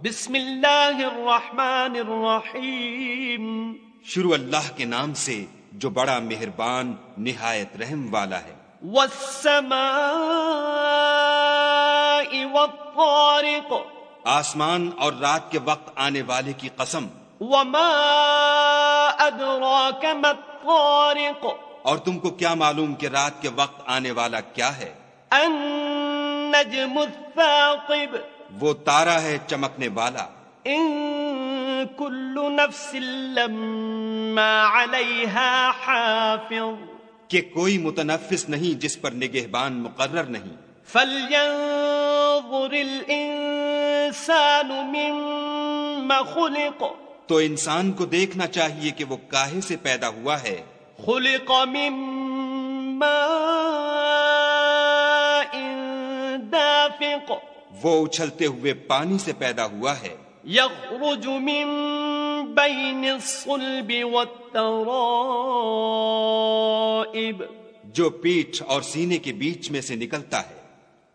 بسم اللہ الرحمن الرحیم. شروع اللہ کے نام سے جو بڑا مہربان نہایت رحم والا ہے. والسماء والطارق. آسمان اور رات کے وقت آنے والے کی قسم. وما ادراک ما الطارق. اور تم کو کیا معلوم کہ رات کے وقت آنے والا کیا ہے؟ النجم الثاقب. وہ تارا ہے چمکنے والا. ان کل نفس لما علیہا حافظ. کہ کوئی متنفس نہیں جس پر نگہبان مقرر نہیں. فلینظر الانسان مما خلق. تو انسان کو دیکھنا چاہیے کہ وہ کاہے سے پیدا ہوا ہے. خلق من ماء دافق. وہ اچھلتے ہوئے پانی سے پیدا ہوا ہے. یخرج من بین الصلب والترائب. جو پیٹھ اور سینے کے بیچ میں سے نکلتا ہے.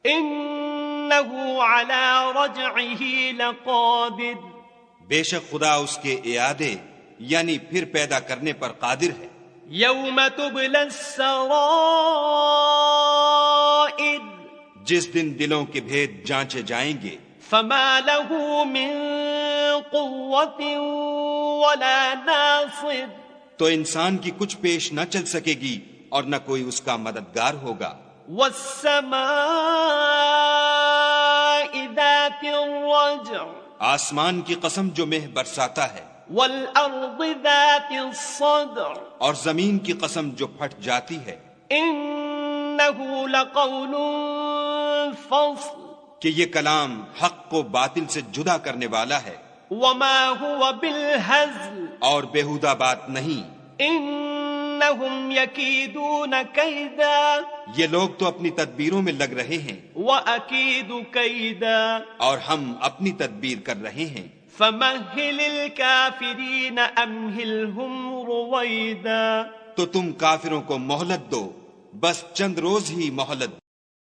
انہ علی رجعہ لقادر. بے شک خدا اس کے اعادے یعنی پھر پیدا کرنے پر قادر ہے. یوم تبلی السرائر. جس دن دلوں کے بھید جانچے جائیں گے. فما له من قوة ولا ناصر. تو انسان کی کچھ پیش نہ چل سکے گی اور نہ کوئی اس کا مددگار ہوگا. والسماء ذات الرجع. آسمان کی قسم جو مہ برساتا ہے. والارض ذات الصدع. اور زمین کی قسم جو پھٹ جاتی ہے. انہ لقول فصل. کہ یہ کلام حق کو باطل سے جدا کرنے والا ہے. وما هو بالهزل. اور بیہودہ بات نہیں. انہم یکیدون کیدا. یہ لوگ تو اپنی تدبیروں میں لگ رہے ہیں. وَأَكِيدُ كَيْدًا. اور ہم اپنی تدبیر کر رہے ہیں. فَمَهِّلِ الْكَافِرِينَ أَمْهِلْهُمْ رُوَيْدًا. تو تم کافروں کو مہلت دو، بس چند روز ہی مہلت